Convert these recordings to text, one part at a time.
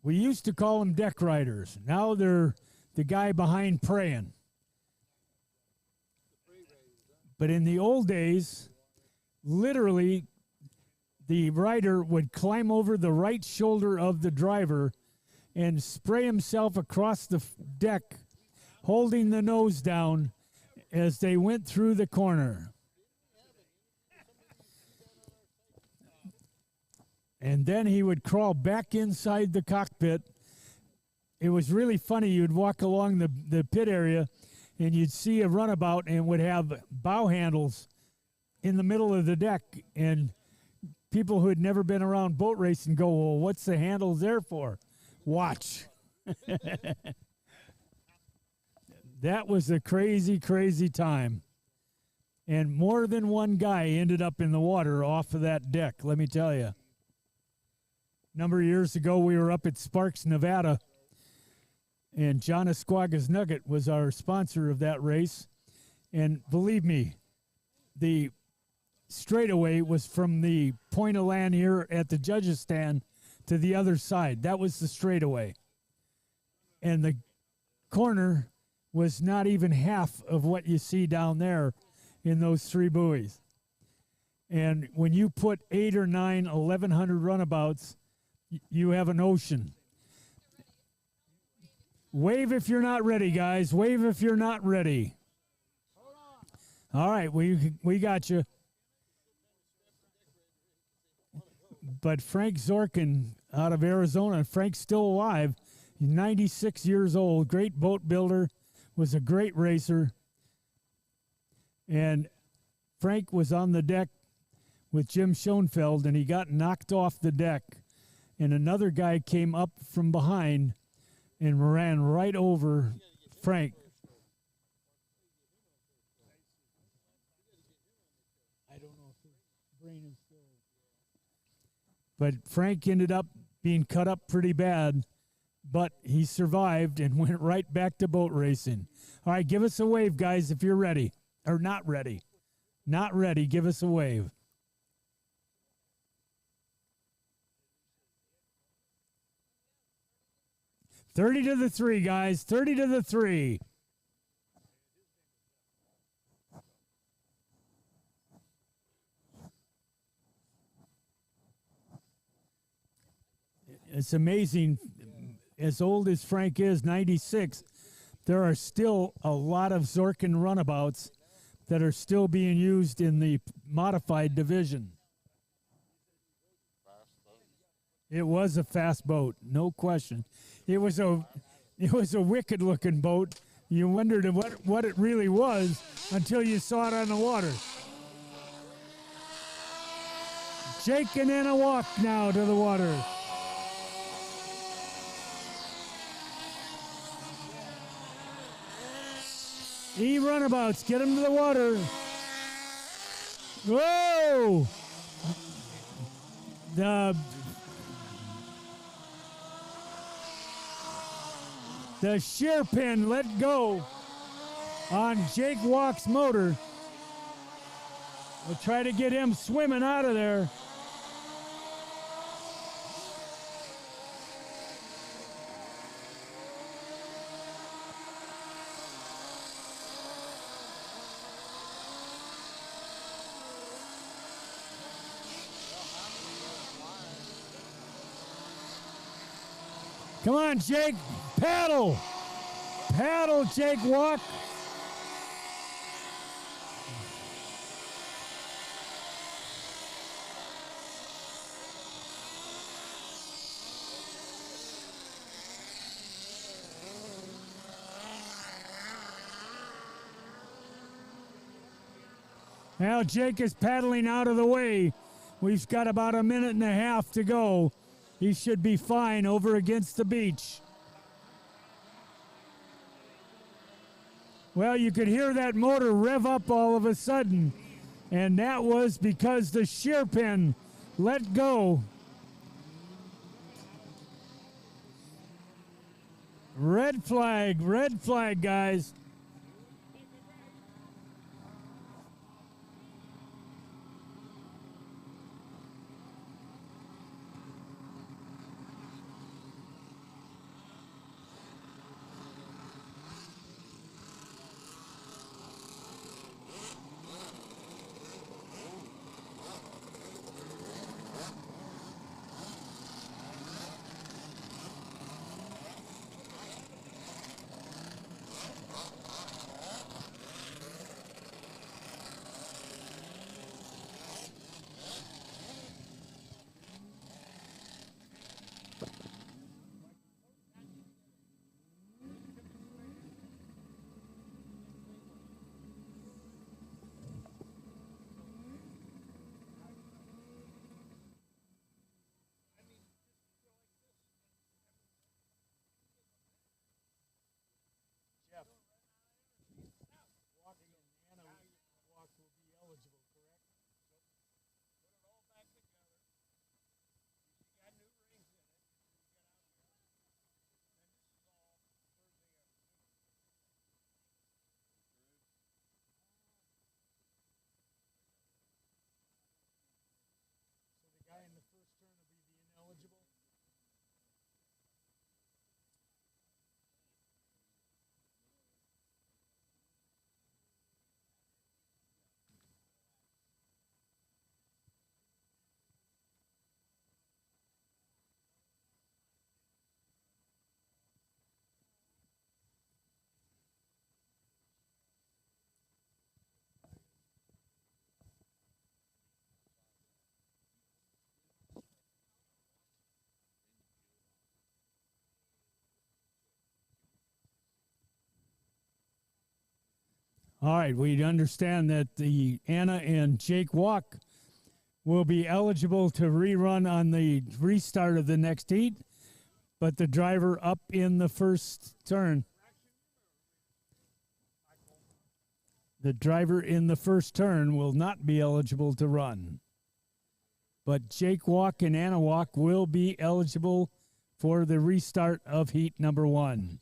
We used to call them deck riders. Now they're the guy behind praying. But in the old days, literally, the rider would climb over the right shoulder of the driver and spray himself across the deck, holding the nose down as they went through the corner. And then he would crawl back inside the cockpit. It was really funny. You'd walk along the pit area, and you'd see a runabout and would have bow handles in the middle of the deck. And people who had never been around boat racing go, well, what's the handles there for? Watch. That was a crazy, crazy time. And more than one guy ended up in the water off of that deck, let me tell you. A number of years ago, we were up at Sparks, Nevada, and John Esquaga's Nugget was our sponsor of that race. And believe me, the straightaway was from the point of land here at the judges' stand to the other side. That was the straightaway. And the corner was not even half of what you see down there in those three buoys. And when you put 8 or 9, 1,100 runabouts, you have an ocean. Wave if you're not ready, guys. Wave if you're not ready. All right, we got you. But Frank Zorkin out of Arizona, Frank's still alive. He's 96 years old, great boat builder, was a great racer. And Frank was on the deck with Jim Schoenfeld, and he got knocked off the deck. And another guy came up from behind and ran right over Frank. I don't know if his brain is still. But Frank ended up being cut up pretty bad, but he survived and went right back to boat racing. All right, give us a wave, guys, if you're ready. Or not ready. Not ready, give us a wave. $30 to the 3, guys. 30 to the 3. It's amazing. As old as Frank is, 96, there are still a lot of Zorkin runabouts that are still being used in the modified division. It was a fast boat, no question. It was a wicked-looking boat. You wondered what it really was until you saw it on the water. Jake and Anna walk now to the water. Runabouts, get them to the water. Whoa! The shear pin let go on Jake Walk's motor. We'll try to get him swimming out of there. Come on, Jake, paddle. Paddle, Jake Walk. Now Jake is paddling out of the way. We've got about a minute and a half to go. He should be fine over against the beach. Well, you could hear that motor rev up all of a sudden, and that was because the shear pin let go. Red flag, guys. All right, we understand that the Anna and Jake Walk will be eligible to rerun on the restart of the next heat, but the driver up in the first turn. The driver in the first turn will not be eligible to run. But Jake Walk and Anna Walk will be eligible for the restart of heat number 1.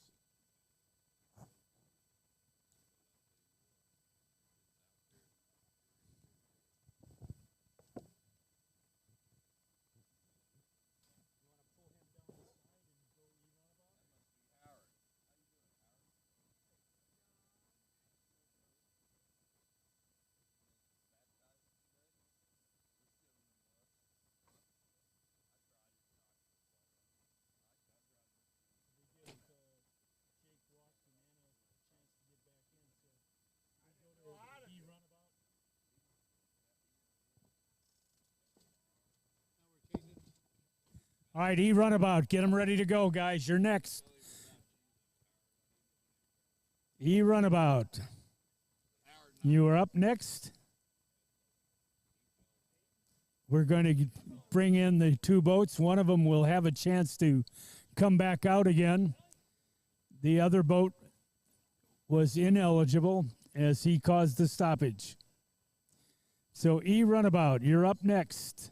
All right, E-Runabout. Get them ready to go, guys. You're next. E-Runabout. You are up next. We're going to bring in the 2 boats. One of them will have a chance to come back out again. The other boat was ineligible as he caused the stoppage. So E-Runabout, you're up next.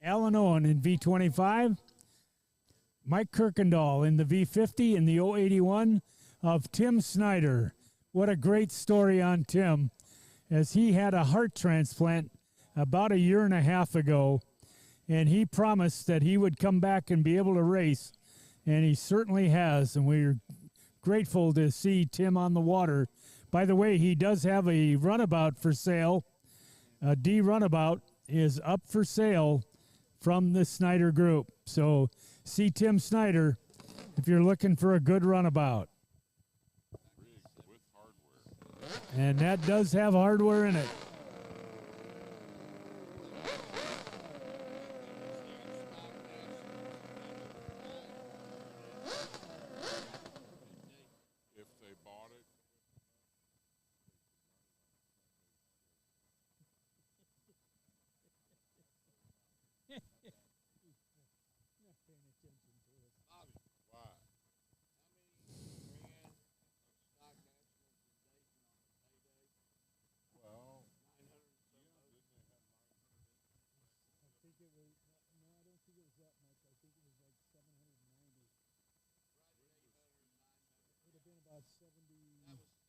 Alan Owen in V25. Mike Kirkendall in the V50 in the 081 of Tim Snyder. What a great story on Tim, as he had a heart transplant about 1.5 years ago, and he promised that he would come back and be able to race, and he certainly has, and we're grateful to see Tim on the water. By the way, he does have a runabout for sale. A D runabout is up for sale from the Snyder Group. So see Tim Snyder if you're looking for a good runabout. And that does have hardware in it.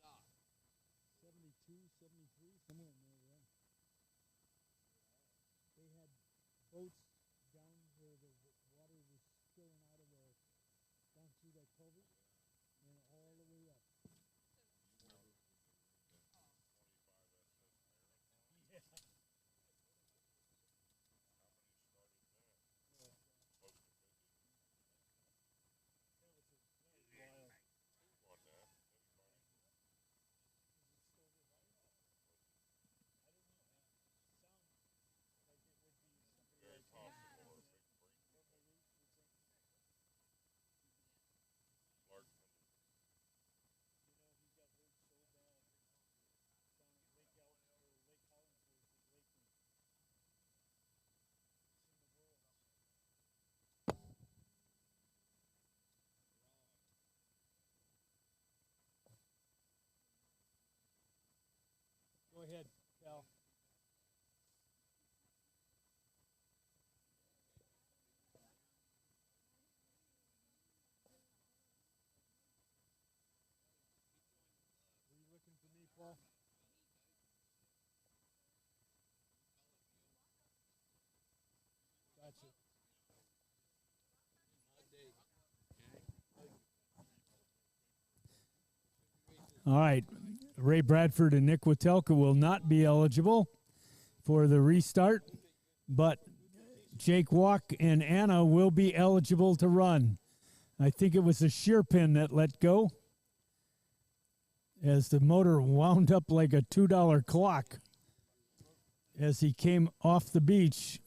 About 70, 72, 73, somewhere in there, yeah. They had boats down where the water was spilling out of the, down through that culvert, and all the way up. Yeah. Go ahead, Cal. Were you looking for me, Paul? Gotcha. All right. Ray Bradford and Nick Witelka will not be eligible for the restart, but Jake Walk and Anna will be eligible to run. I think it was a shear pin that let go as the motor wound up like a $2 clock as he came off the beach.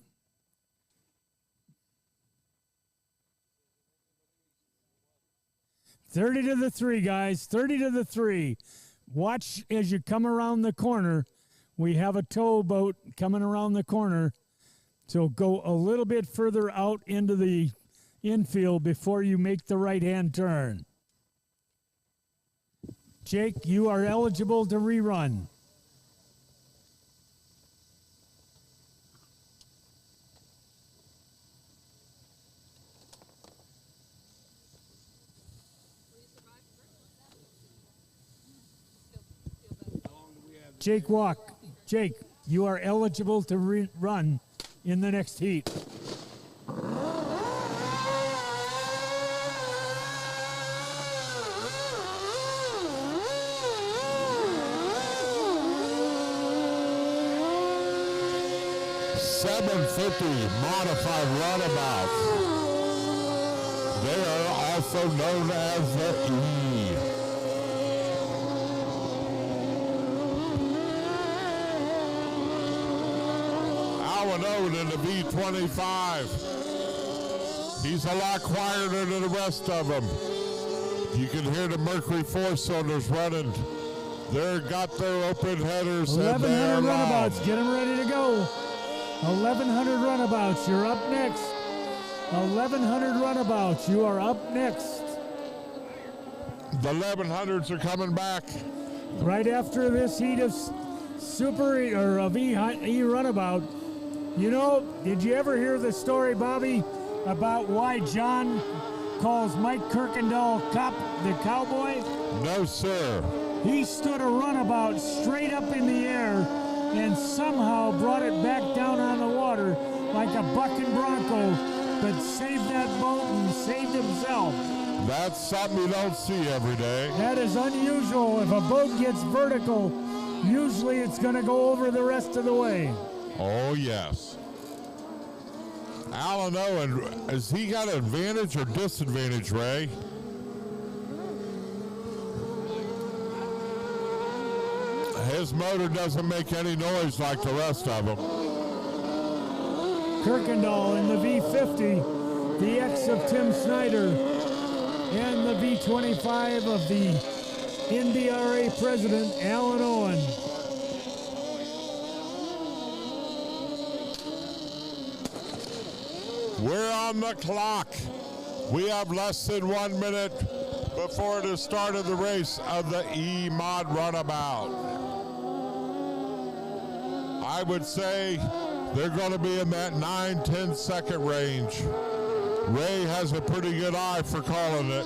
$30 to the 3, guys. $30 to the 3. watch as you come around the corner. We have a towboat coming around the corner, so go a little bit further out into the infield before you make the right-hand turn. Jake, you are eligible to rerun. Jake, walk. Jake, you are eligible to run in the next heat. Modified runabouts. They are also known as the E. Alan Owen in the V25. He's a lot quieter than the rest of them. You can hear the Mercury four-cylinders running. They've got their open headers. 1,100 runabouts. Get them ready to go. 1,100 runabouts, you're up next. 1,100 runabouts, you are up next. The 1,100s are coming back. Right after this heat of Super E or of E runabout, you know, did you ever hear the story, Bobby, about why John calls Mike Kirkendall the cowboy? No, sir. He stood a runabout straight up in the air and somehow brought it back down on the water like a bucking bronco, but saved that boat and saved himself. That's something you don't see every day. That is unusual. If a boat gets vertical, usually it's going to go over the rest of the way. Oh, yes. Alan Owen, has he got an advantage or disadvantage, Ray? His motor doesn't make any noise like the rest of them. Kirkendall in the V50, the X of Tim Snyder, and the V25 of the NBRA president, Alan Owen. We're on the clock. We have less than 1 minute before the start of the race of the E-Mod Runabout. I would say they're going to be in that 9-10 second range. Ray has a pretty good eye for calling it.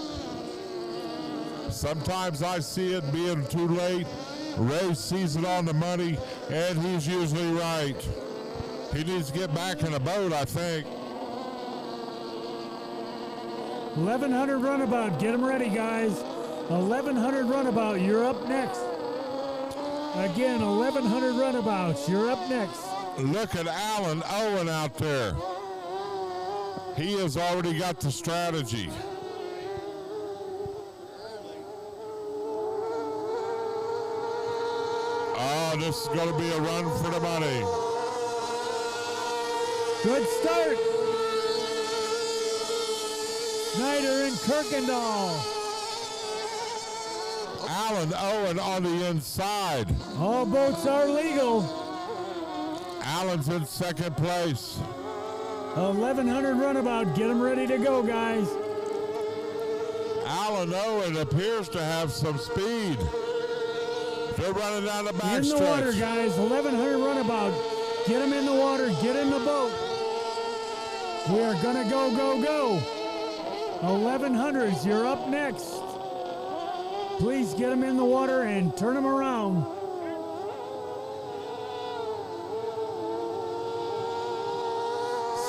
Sometimes I see it being too late. Ray sees it on the money, and he's usually right. He needs to get back in a boat, I think. 1,100 runabout. Get them ready, guys. 1,100 runabout. You're up next. Again, 1,100 runabouts. You're up next. Look at Alan Owen out there. He has already got the strategy. Oh, this is going to be a run for the money. Good start. Snyder and Kirkendall. Alan Owen on the inside. All boats are legal. Alan's in second place. 1,100 runabout. Get them ready to go, guys. Alan Owen appears to have some speed. They're running down the backstretch. In the water, guys. 1,100 runabout. Get them in the water. Get in the boat. We are going to go, go, go. 1,100s. You're up next. Please get them in the water and turn them around.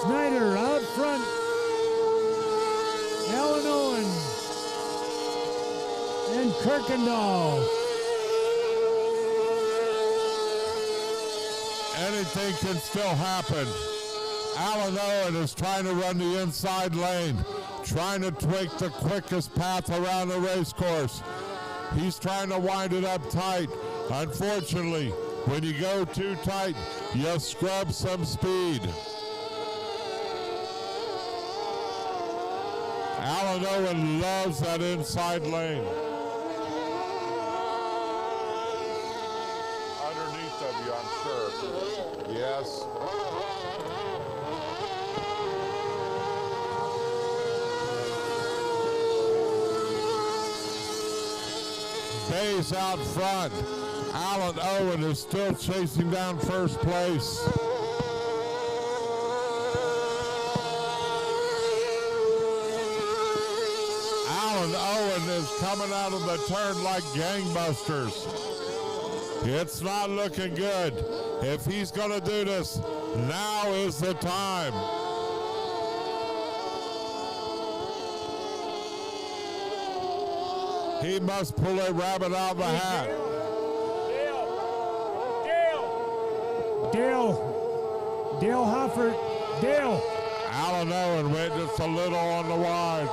Snyder out front. Alan Owen and Kirkendall. Anything can still happen. Alan Owen is trying to run the inside lane, trying to take the quickest path around the race course. He's trying to wind it up tight. Unfortunately, when you go too tight, you scrub some speed. Alan Owen loves that inside lane. sure. Yes. Bay's out front. Alan Owen is still chasing down first place. Alan Owen is coming out of the turn like gangbusters. It's not looking good. If he's going to do this, now is the time. He must pull a rabbit out of the hat. Dale Hoffert. Dale. Alan Owen went just a little on the wide.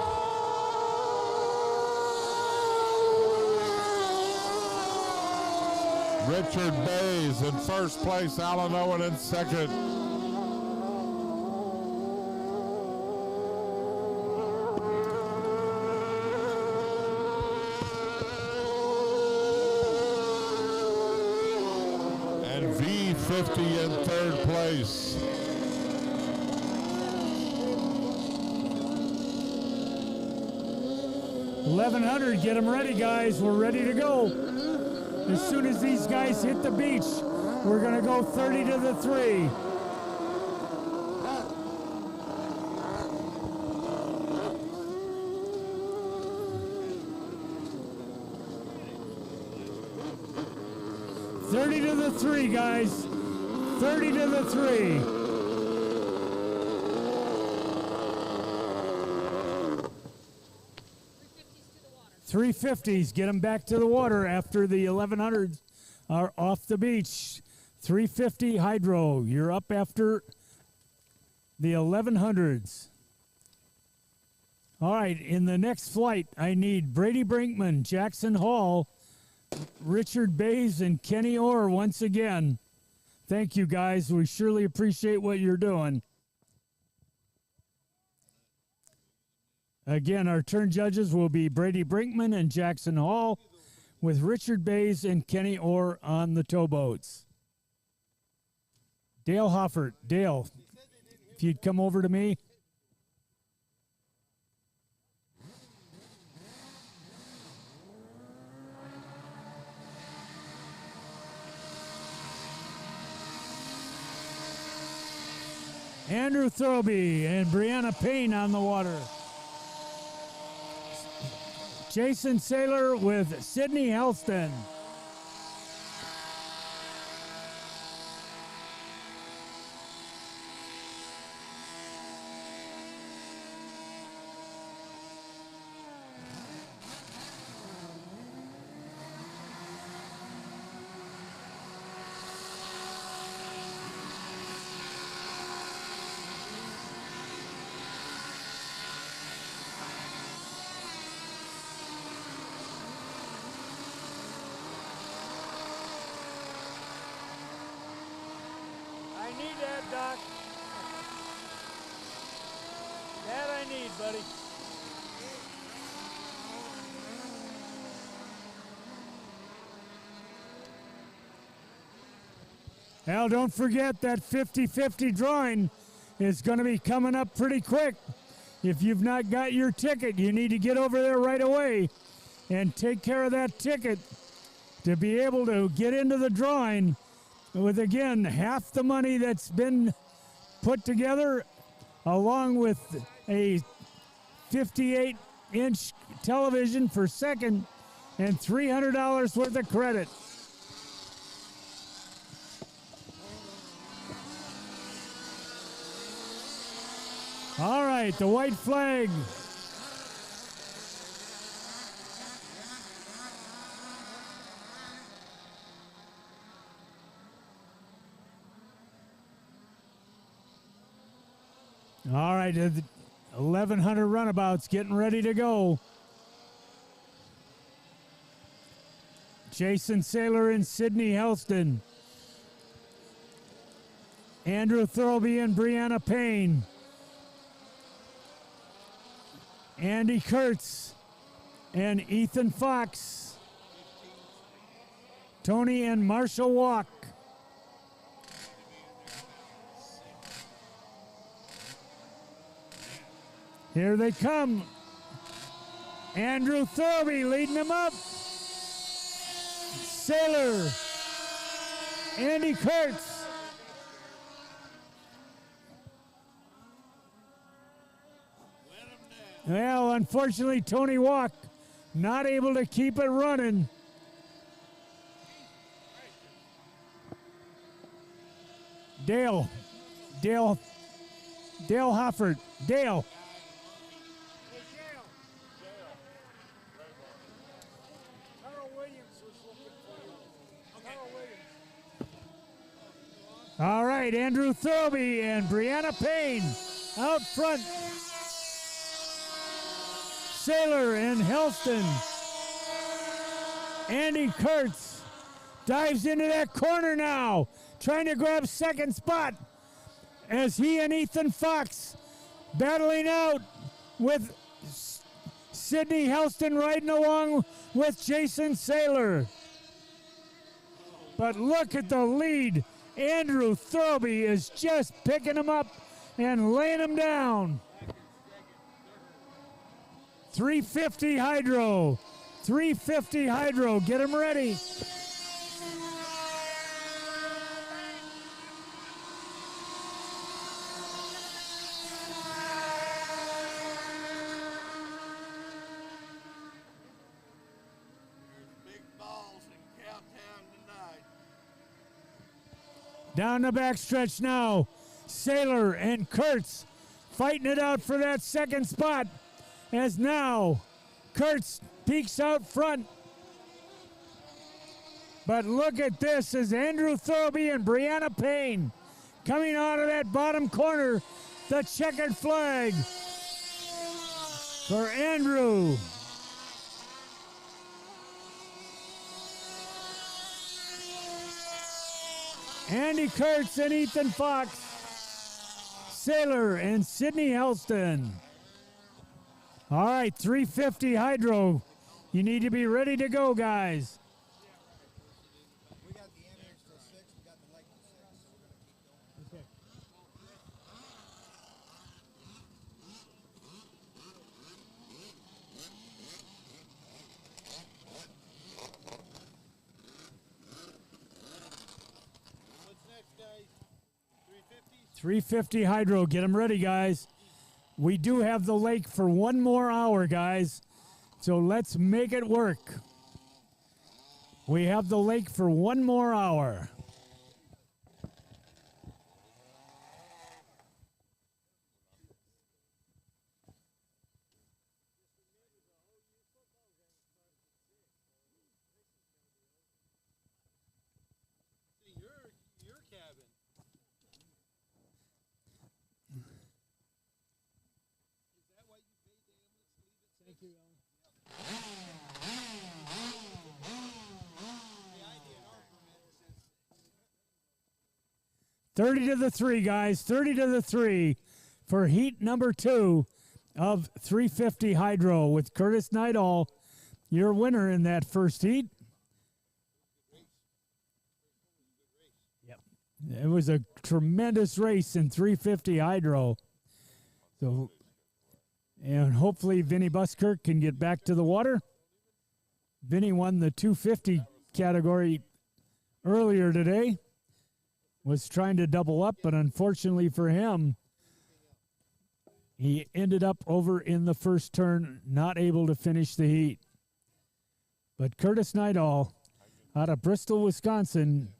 Richard Bays in first place, Alan Owen in second. And V50 in third place. $1,100, get them ready, guys. We're ready to go. As soon as these guys hit the beach, we're going to go 30 to the 3. $30 to the 3, guys. 30 to the 3. $350s, get them back to the water after the 1100s are off the beach. $350 hydro, you're up after the 1100s. All right, in the next flight, I need Brady Brinkman, Jackson Hall, Richard Bays, and Kenny Orr once again. Thank you, guys. We surely appreciate what you're doing. Again, our turn judges will be Brady Brinkman and Jackson Hall, with Richard Bays and Kenny Orr on the towboats. Dale Hoffert. Dale, if you'd come over to me. Andrew Thurlby and Brianna Payne on the water. Jason Saylor with Sydney Helston. I need that, Doc. That I need, buddy. Now, don't forget that 50-50 drawing is going to be coming up pretty quick. If you've not got your ticket, you need to get over there right away and take care of that ticket to be able to get into the drawing with, again, half the money that's been put together, along with a 58-inch television for second and $300 worth of credit. All right, the white flag. All right, 1,100 runabouts getting ready to go. Jason Saylor and Sydney Helston. Andrew Thurlby and Brianna Payne. Andy Kurtz and Ethan Fox. Tony and Marshall Walk. Here they come. Andrew Thurby leading them up. Sailor. Andy Kurtz. Well, unfortunately, Tony Walk not able to keep it running. Dale Hoffert. Dale. All right, Andrew Thurby and Brianna Payne out front. Sailor and Helston. Andy Kurtz dives into that corner now, trying to grab second spot as he and Ethan Fox battling out with Sidney Helston riding along with Jason Sailor. But look at the lead. Andrew Thurby is just picking him up and laying him down. 350 Hydro. 350 Hydro. Get him ready. Down the backstretch now. Sailor and Kurtz fighting it out for that second spot. As now Kurtz peeks out front. But look at this as Andrew Thurby and Brianna Payne coming out of that bottom corner. The checkered flag for Andrew. Andy Kurtz and Ethan Fox. Sailor and Sidney Helston. All right, 350 Hydro. You need to be ready to go, guys. We got the NH till 6. We got the lake till 6. So we're going to keep going. What's next, guys? 350? 350 Hydro. Get them ready, guys. We do have the lake for one more hour, guys. So let's make it work. We have the lake for one more hour. Your cabin. Is that why you paid the ambulance? Leave it. Thank you, Alan. 30 to the 3, guys. 30 to the 3 for heat number 2 of 350 Hydro with Curtis Nightall, your winner in that first heat. Yep. It was a tremendous race in 350 Hydro. So, and hopefully Vinny Buskirk can get back to the water. Vinny won the 250 category earlier today. Was trying to double up, but unfortunately for him, he ended up over in the first turn, not able to finish the heat. But Curtis Nightall out of Bristol, Wisconsin,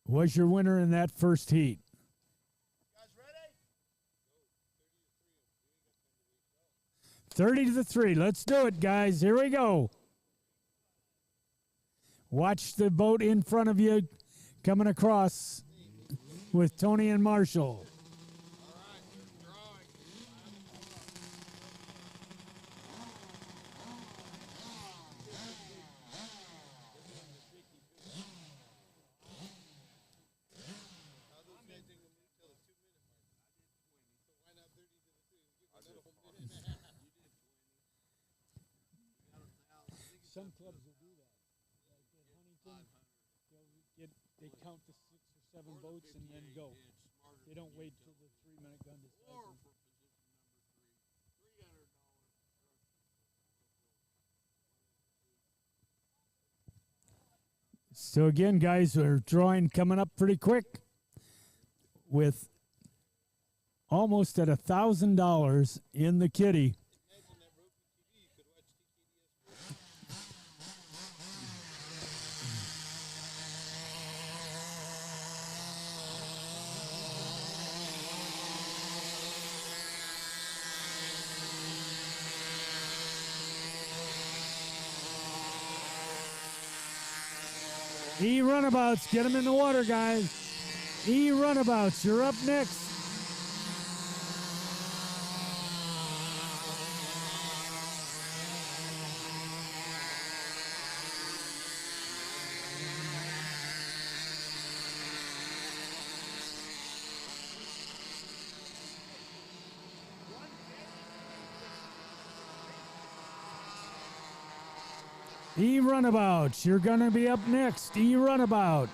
was your winner in that first heat. Guys ready? 30 to the 3. Let's do it, guys. Here we go. Watch the boat in front of you coming across with Tony and Marshall. Some clubs will do that. Like at Huntington, they count the 6 or 7 boats and then go. They don't wait till the 3-minute gun decides. Or for position number 3, $300. So again, guys, we're drawing coming up pretty quick with almost at $1,000 in the kitty. Imagine that Roku TV. You could watch TKDS. Runabouts, get them in the water, guys. Runabouts, you're up next. Runabouts, you're going to be up next. Runabout.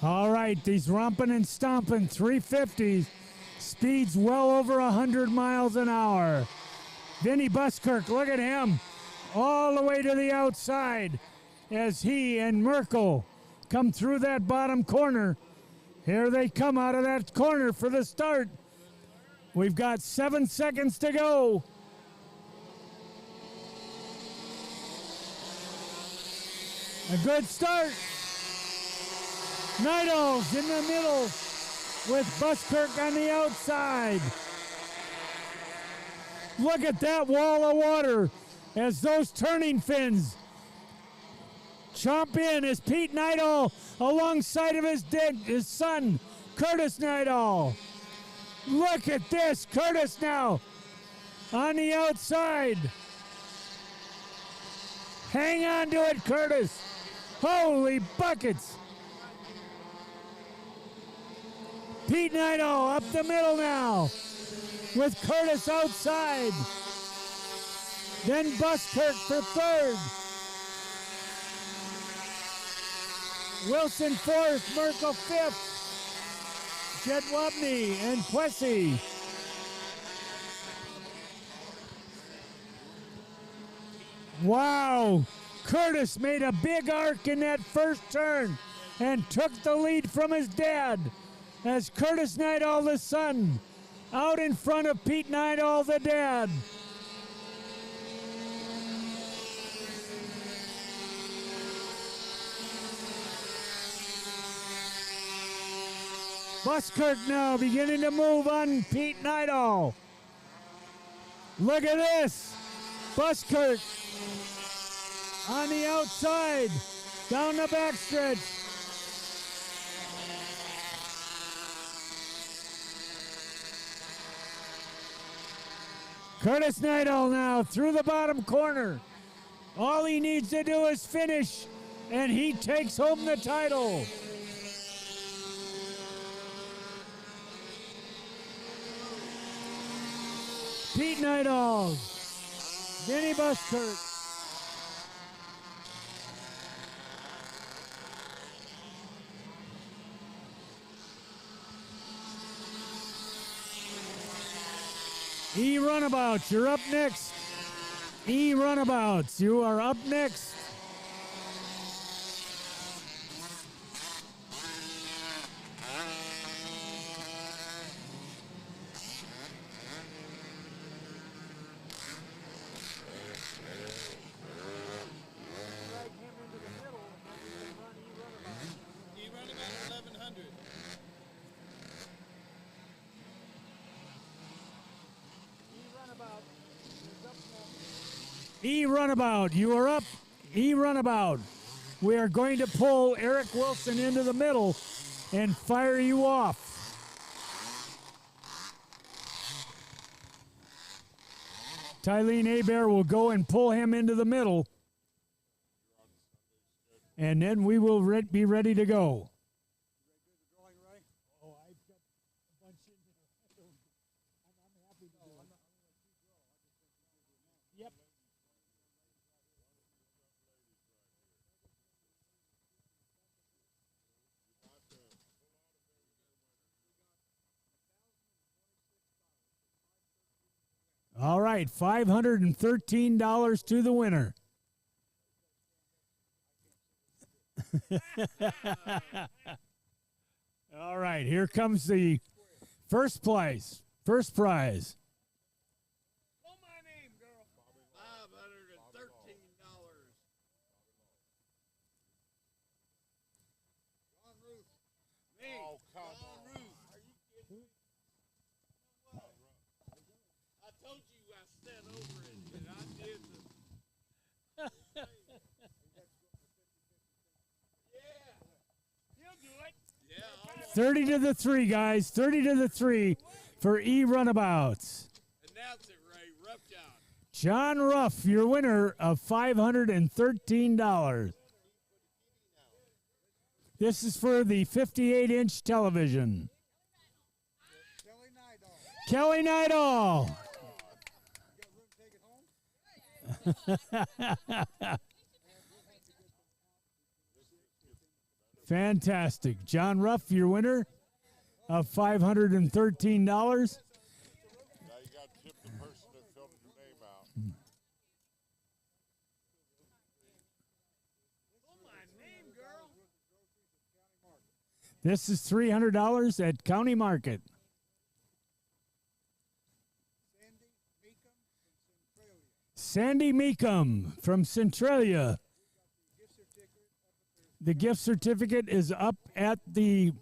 All right, these romping and stomping 350s, speeds well over 100 miles an hour. Vinny Buskirk, look at him, all the way to the outside as he and Merkel come through that bottom corner. Here they come out of that corner for the start. We've got 7 seconds to go. A good start. Night Owls in the middle with Buskirk on the outside. Look at that wall of water as those turning fins chomp in as Pete Night Owl alongside of his son, Curtis Night Owl. Look at this, Curtis now on the outside. Hang on to it, Curtis. Holy buckets. Pete Night Owl up the middle now with Curtis outside. Then Buskirk for third. Wilson fourth, Merkel fifth. Jed Wapney and Quessy. Wow, Curtis made a big arc in that first turn and took the lead from his dad. As Curtis Night Owl the son out in front of Pete Night Owl the dad. Buskirk now beginning to move on Pete Night Owl. Look at this. Buskirk on the outside down the backstretch. Curtis Night Owl now through the bottom corner. All he needs to do is finish, and he takes home the title. Pete Night Owl, Vinny Buskirk. Runabouts, you're up next. Runabouts, you are up next. E Runabout, you are up. E Runabout. We are going to pull Eric Wilson into the middle and fire you off. Tylene Hebert will go and pull him into the middle. And then we will be ready to go. Oh, I've got a bunch in there. I'm happy to do it. Yep. All right, $513 to the winner. All right, here comes the first prize. First prize. Call my name, girl. $513. John Ruth. Me. Oh, come John Ruth. Are you kidding me? I told you I sat over it, and I did the. Yeah. He'll do it. Yeah. 30 to the 3, guys. 30 to the 3 for E Runabouts. Announce it, Ray. Rough John. John Ruff, your winner of $513. This is for the 58-inch television. Kelly Nidal. Kelly Nidal. You got room to take it home? Fantastic. John Ruff, your winner of $513. Now you got to tip the person that filled your name out. Call my name, girl. This is $300 at County Market. Sandy Meekum from Centralia. The gift certificate is up at the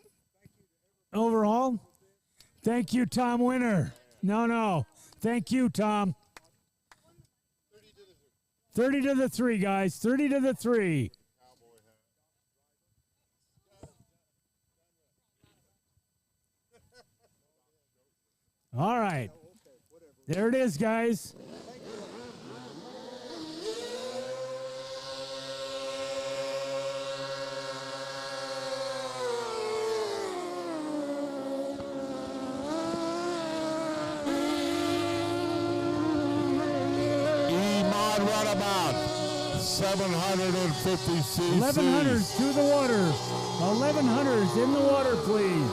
overhaul. Thank you, Tom Winter. No. Thank you, Tom. 30 to the 3, guys. 30 to the 3. All right. There it is, guys. Runabout, 750 cc's. 1100s to the water. 1100s in the water, please.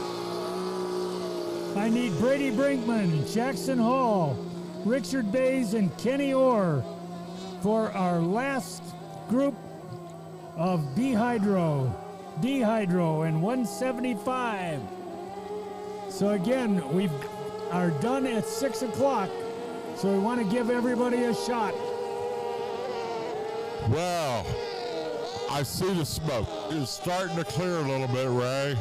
I need Brady Brinkman, Jackson Hall, Richard Bays, and Kenny Orr for our last group of dehydro and 175. So again, we are done at 6 o'clock. So we want to give everybody a shot. Well, I see the smoke. It's starting to clear a little bit, Ray.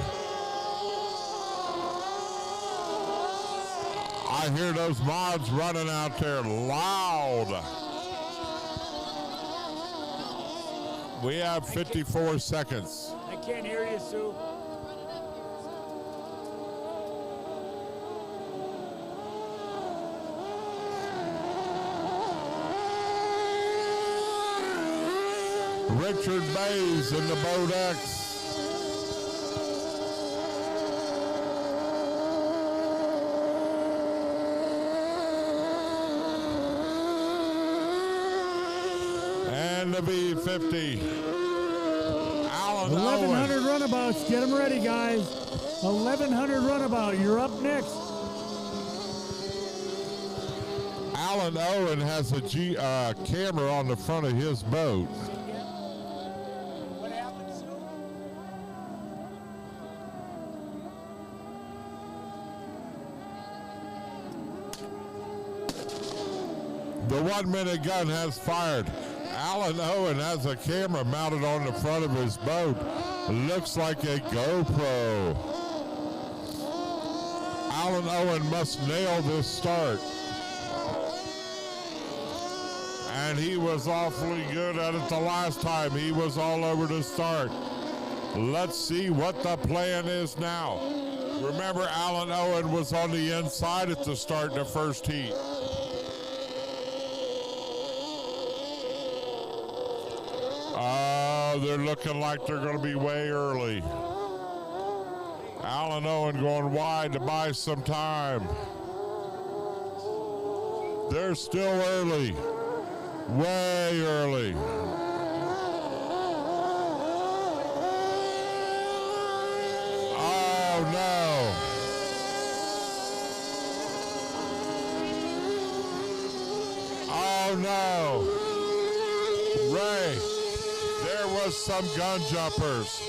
I hear those mods running out there loud. We have 54 seconds. I can't hear you, Sue. Richard Bays in the Boat X. And the B-50. Alan 1100 Owen. runabouts. Get them ready, guys. 1100 runabout. You're up next. Alan Owen has a camera on the front of his boat. What happened, Sue? The 1 minute gun has fired. Alan Owen has a camera mounted on the front of his boat. Looks like a GoPro. Alan Owen must nail this start. And he was awfully good at it the last time. He was all over to start. Let's see what the plan is now. Remember, Alan Owen was on the inside at the start of the first heat. Oh, they're looking like they're going to be way early. Alan Owen going wide to buy some time. They're still early, way early. Oh no. Oh no. Ray, there was some gun jumpers.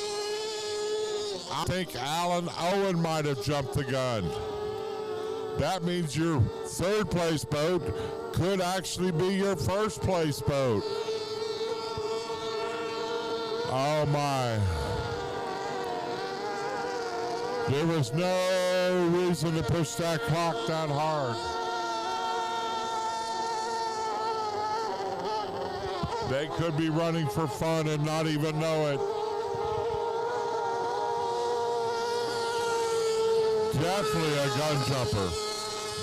I think Alan Owen might have jumped the gun. That means your third place boat could actually be your first place boat. Oh my. There was no reason to push that clock that hard. They could be running for fun and not even know it. Definitely a gun jumper.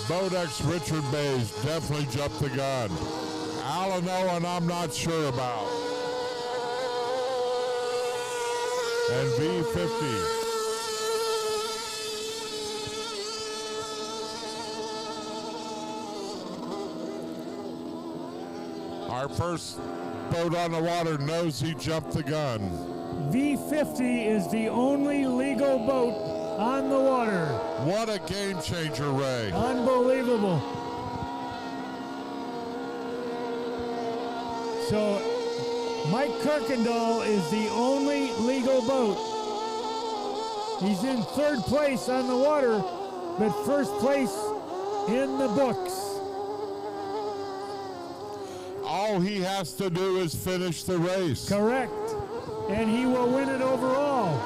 Bodex Richard Bays definitely jumped the gun. Alan Owen, I'm not sure about. And V50. Our first boat on the water knows he jumped the gun. V50 is the only legal boat on the water. What a game changer, Ray. Unbelievable. So Mike Kirkendall is the only legal boat. He's in third place on the water, but first place in the books. All he has to do is finish the race. Correct. And he will win it overall.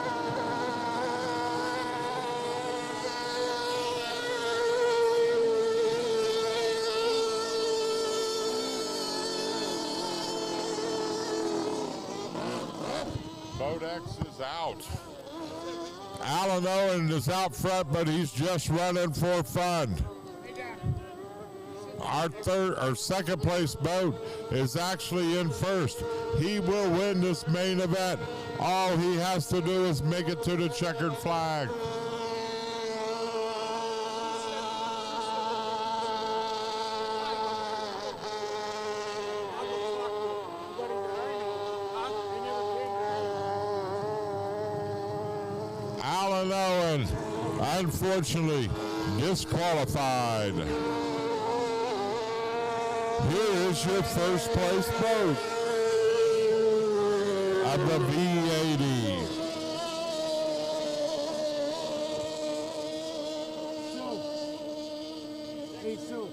Bodex is out. Alan Owen is out front, but he's just running for fun. Our second place boat is actually in first. He will win this main event. All he has to do is make it to the checkered flag. Alan Owen, unfortunately, disqualified. Here is your first place boat of the V80. Hey, Sue.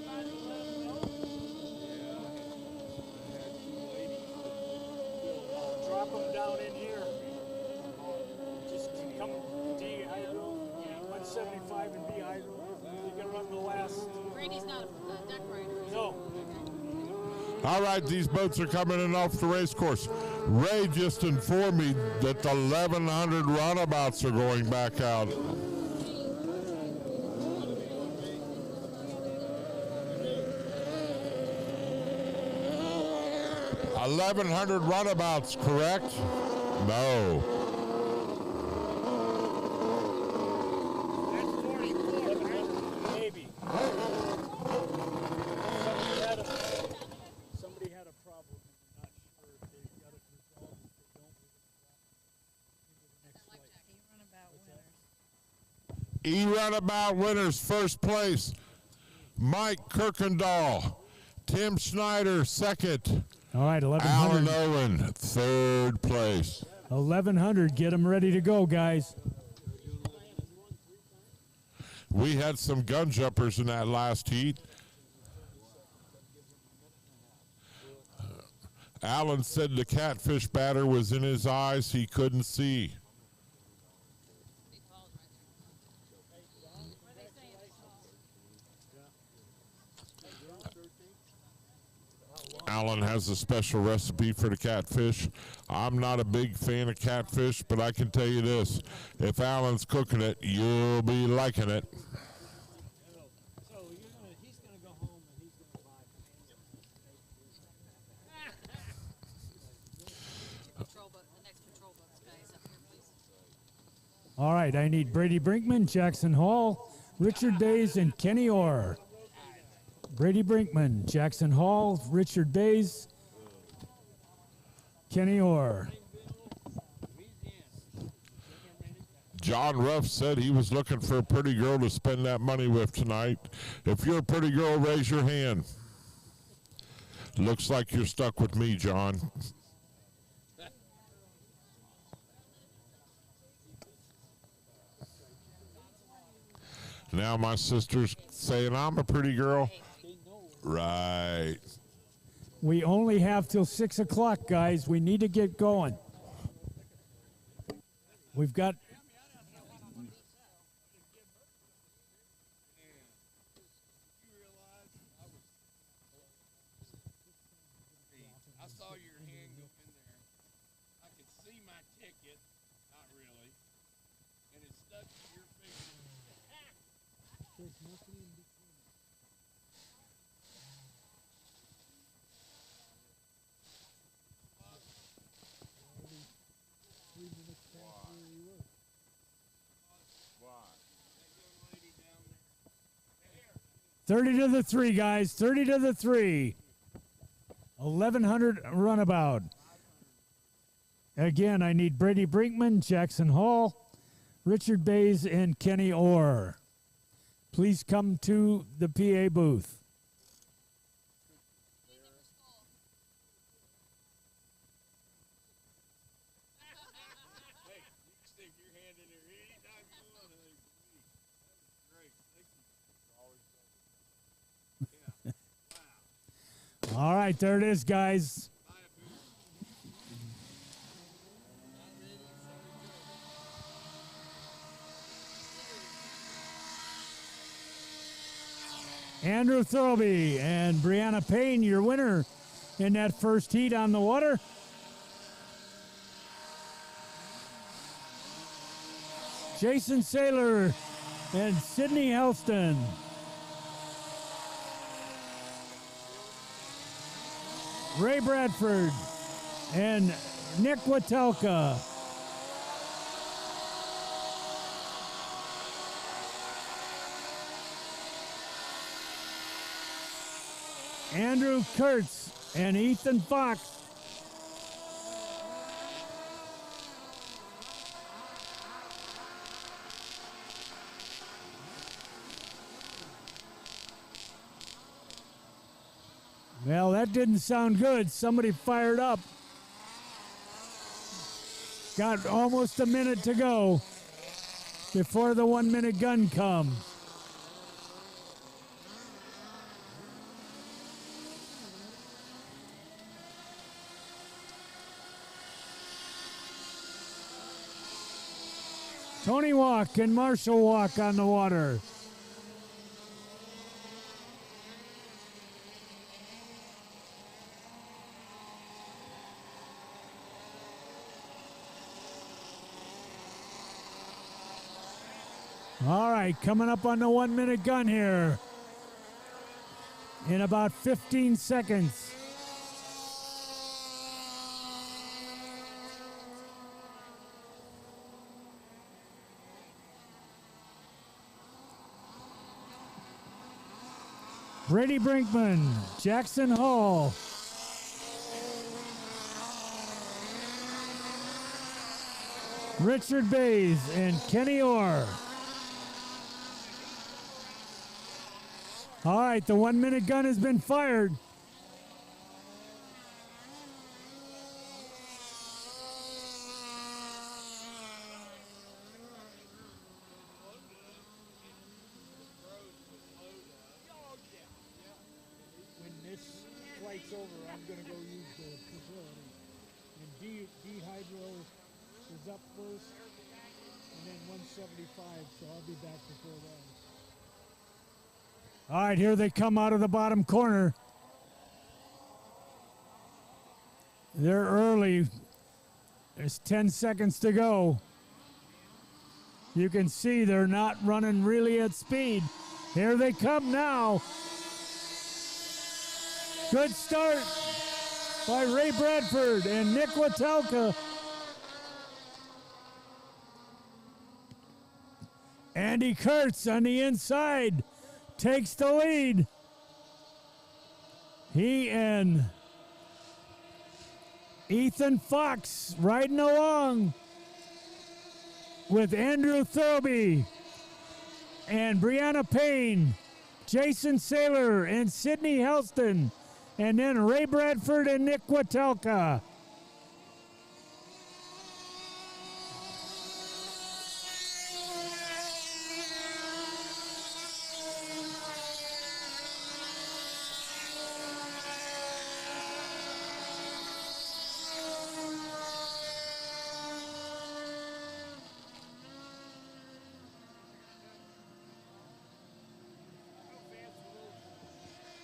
Drop them down in here. Just come D-hydro, 175 and B-hydro. You can run the last. Randy's not a deck rider. No. All right, these boats are coming in off the race course. Ray just informed me that the 1,100 runabouts are going back out. 1,100 runabouts, correct? No. That's 44, maybe. Somebody had a problem. I'm not sure if they've got it resolved. If they don't, we're going to drop into the next flight. E-Runabout winners, first place, Mike Kirkendall. Tim Schneider, second. All right, Alan 1,100. Owen, third place. 1,100. Get them ready to go, guys. We had some gun jumpers in that last heat. Alan said the catfish batter was in his eyes. He couldn't see. Alan has a special recipe for the catfish. I'm not a big fan of catfish, but I can tell you this. If Alan's cooking it, you'll be liking it. So he's going to go home and he's going to buy. Patrol boat, the next patrol boat guys up here, please. All right, I need Brady Brinkman, Jackson Hall, Richard Bays, and Kenny Orr. Brady Brinkman, Jackson Hall, Richard Bays, Kenny Orr. John Ruff said he was looking for a pretty girl to spend that money with tonight. If you're a pretty girl, raise your hand. Looks like you're stuck with me, John. Now my sister's saying I'm a pretty girl. Right. We only have till 6 o'clock, guys. We need to get going. We've got. I saw your hand go in there. I could see my ticket, not really, and it stuck to your finger. There's nothing in between. Already 3 minutes past where we were. Why? 30 to the 3, guys. 30 to the 3. 1100 runabout. Again, I need Brady Brinkman, Jackson Hall, Richard Bays, and Kenny Orr. Please come to the PA booth. Hey, you can stick your hand in there anytime you want. That was great. Thank you. Yeah. Wow. All right, there it is, guys. Andrew Thurlby and Brianna Payne, your winner in that first heat on the water. Jason Saylor and Sydney Helston. Ray Bradford and Nick Watelka. Andrew Kurtz and Ethan Fox. Well, that didn't sound good. Somebody fired up. Got almost a minute to go before the 1 minute gun comes. Tony Walk and Marshall Walk on the water. All right, coming up on the 1 minute gun here in about 15 seconds. Brady Brinkman, Jackson Hall. Richard Bays and Kenny Orr. All right, the 1 minute gun has been fired. When this flight's over, I'm going to go use the facility. And D-Hydro is up first, and then 175, so I'll be back before that. All right, here they come out of the bottom corner. They're early. There's 10 seconds to go. You can see they're not running really at speed. Here they come now. Good start by Ray Bradford and Nick Watelka. Andy Kurtz on the inside takes the lead. He and Ethan Fox riding along with Andrew Thurlby and Brianna Payne, Jason Saylor and Sydney Helston, and then Ray Bradford and Nick Watelka.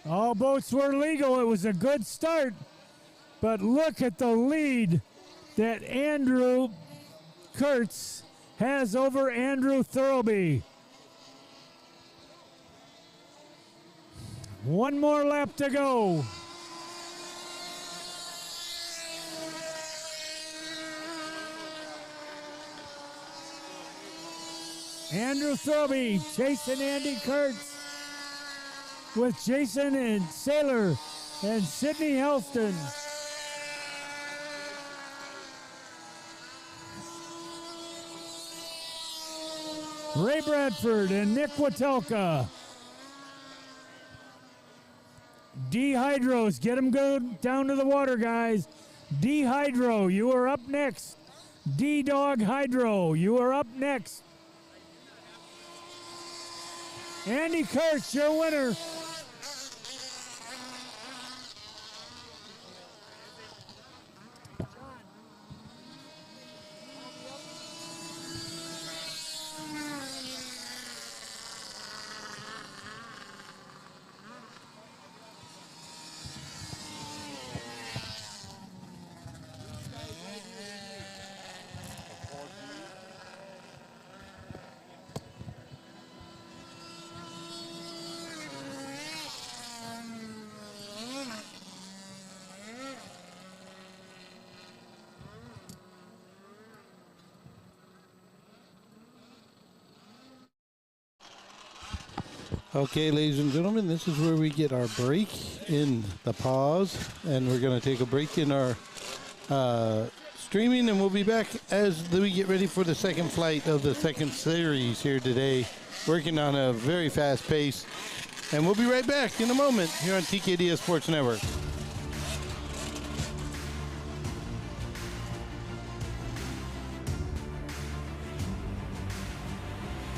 All boats were legal. It was a good start. But look at the lead that Andrew Kurtz has over Andrew Thurlby. One more lap to go. Andrew Thurlby chasing Andy Kurtz with Jason and Saylor and Sydney Helston. Ray Bradford and Nick Watelka. D-Hydros, get them go down to the water, guys. D-Hydro, you are up next. D-Dog Hydro, you are up next. Andy Kurtz, your winner. Okay, ladies and gentlemen, this is where we get our break in the pause, and we're going to take a break in our streaming, and we'll be back as we get ready for the second flight of the second series here today, working on a very fast pace, and we'll be right back in a moment here on TKDS Sports Network.